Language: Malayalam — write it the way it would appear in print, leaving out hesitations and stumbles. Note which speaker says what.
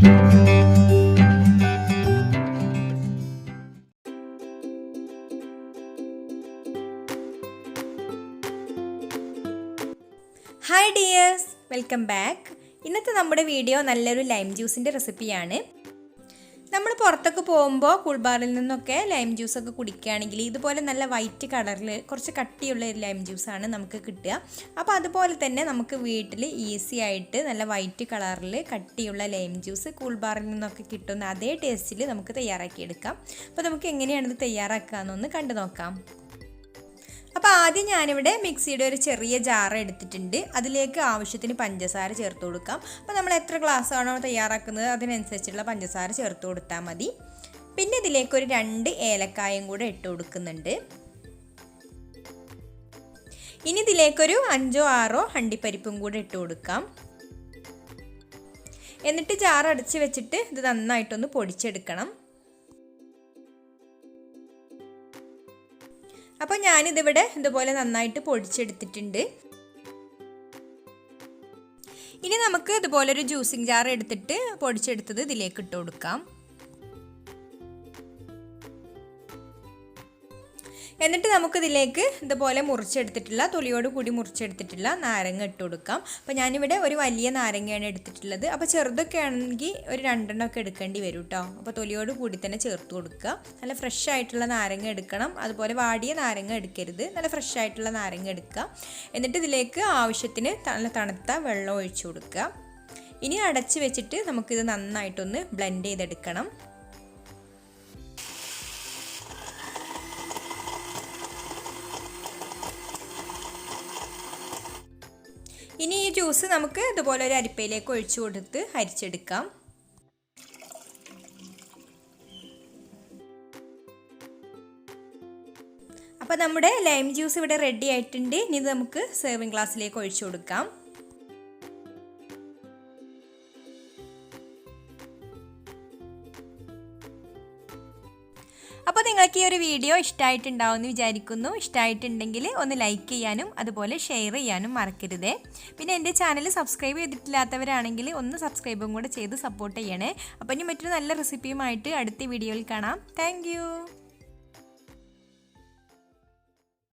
Speaker 1: Hi dears, welcome back. ഇന്നത്തെ നമ്മുടെ വീഡിയോ നല്ലൊരു ലൈം ജ്യൂസിൻ്റെ റെസിപ്പിയാണ്. നമ്മൾ പുറത്തൊക്കെ പോകുമ്പോൾ കൂൾബാറിൽ നിന്നൊക്കെ ലൈം ജ്യൂസൊക്കെ കുടിക്കുകയാണെങ്കിൽ ഇതുപോലെ നല്ല വൈറ്റ് കളറിൽ കുറച്ച് കട്ടിയുള്ള ഒരു ലൈം ജ്യൂസാണ് നമുക്ക് കിട്ടുക. അപ്പോൾ അതുപോലെ തന്നെ നമുക്ക് വീട്ടിൽ ഈസി ആയിട്ട് നല്ല വൈറ്റ് കളറിൽ കട്ടിയുള്ള ലൈം ജ്യൂസ് കൂൾബാറിൽ നിന്നൊക്കെ കിട്ടുന്ന അതേ ടേസ്റ്റിൽ നമുക്ക് തയ്യാറാക്കിയെടുക്കാം. അപ്പോൾ നമുക്ക് എങ്ങനെയാണ് ഇത് തയ്യാറാക്കാമെന്നൊന്ന് കണ്ടു നോക്കാം. അപ്പോൾ ആദ്യം ഞാനിവിടെ മിക്സിയുടെ ഒരു ചെറിയ ജാർ എടുത്തിട്ടുണ്ട്. അതിലേക്ക് ആവശ്യത്തിന് പഞ്ചസാര ചേർത്ത് കൊടുക്കാം. അപ്പോൾ നമ്മൾ എത്ര ഗ്ലാസ് ആണോ തയ്യാറാക്കുന്നത് അതിനനുസരിച്ചുള്ള പഞ്ചസാര ചേർത്ത് കൊടുത്താൽ മതി. പിന്നെ ഇതിലേക്ക് ഒരു 2 ഏലക്കായും കൂടെ ഇട്ട് കൊടുക്കുന്നുണ്ട്. ഇനി ഇതിലേക്കൊരു 5-6 അണ്ടിപ്പരിപ്പും കൂടെ ഇട്ട് കൊടുക്കാം. എന്നിട്ട് ജാർ അടച്ച് വെച്ചിട്ട് ഇത് നന്നായിട്ടൊന്ന് പൊടിച്ചെടുക്കണം. അപ്പോൾ ഞാനിതിവിടെ ഇതുപോലെ നന്നായിട്ട് പൊടിച്ചെടുത്തിട്ടുണ്ട്. ഇനി നമുക്ക് ഇതുപോലൊരു ജ്യൂസിങ് ജാർ എടുത്തിട്ട് പൊടിച്ചെടുത്തത് ഇതിലേക്ക് ഇട്ട് കൊടുക്കാം. എന്നിട്ട് നമുക്കിതിലേക്ക് ഇതുപോലെ മുറിച്ചെടുത്തിട്ടുള്ള തൊലിയോട് കൂടി മുറിച്ചെടുത്തിട്ടുള്ള നാരങ്ങ ഇട്ട് കൊടുക്കാം. അപ്പോൾ ഞാനിവിടെ ഒരു വലിയ നാരങ്ങയാണ് എടുത്തിട്ടുള്ളത്. അപ്പോൾ ചെറുതൊക്കെ ആണെങ്കിൽ ഒരു 2 എണ്ണമൊക്കെ എടുക്കേണ്ടി വരും കേട്ടോ. അപ്പോൾ തൊലിയോട് കൂടി തന്നെ ചേർത്ത് കൊടുക്കുക. നല്ല ഫ്രഷ് ആയിട്ടുള്ള നാരങ്ങ എടുക്കണം. അതുപോലെ വാടിയ നാരങ്ങ എടുക്കരുത്, നല്ല ഫ്രഷ് ആയിട്ടുള്ള നാരങ്ങ എടുക്കുക. എന്നിട്ട് ഇതിലേക്ക് ആവശ്യത്തിന് നല്ല തണുത്ത വെള്ളം ഒഴിച്ചു കൊടുക്കുക. ഇനി അടച്ച് വെച്ചിട്ട് നമുക്കിത് നന്നായിട്ടൊന്ന് ബ്ലെൻഡ് ചെയ്തെടുക്കണം. ഇനി ഈ ജ്യൂസ് നമുക്ക് ഇതുപോലെ ഒരു അരിപ്പയിലേക്ക് ഒഴിച്ചു കൊടുത്ത് അരിച്ചെടുക്കാം. അപ്പോൾ നമ്മുടെ ലൈം ജ്യൂസ് ഇവിടെ റെഡി ആയിട്ടുണ്ട്. ഇനി ഇത് നമുക്ക് സെർവിങ് ഗ്ലാസ്സിലേക്ക് ഒഴിച്ചു കൊടുക്കാം. അപ്പോൾ നിങ്ങൾക്ക് ഈ ഒരു വീഡിയോ ഇഷ്ടമായിട്ടുണ്ടാവുമെന്ന് വിചാരിക്കുന്നു. ഇഷ്ടമായിട്ടുണ്ടെങ്കിൽ ഒന്ന് ലൈക്ക് ചെയ്യാനും അതുപോലെ ഷെയർ ചെയ്യാനും മറക്കരുതേ. പിന്നെ എൻ്റെ ചാനൽ സബ്സ്ക്രൈബ് ചെയ്തിട്ടില്ലാത്തവരാണെങ്കിൽ ഒന്ന് സബ്സ്ക്രൈബും കൂടെ ചെയ്ത് സപ്പോർട്ട് ചെയ്യണേ. അപ്പോൾ ഇനി മറ്റൊരു നല്ല റെസിപ്പിയുമായിട്ട് അടുത്ത വീഡിയോയിൽ കാണാം. താങ്ക്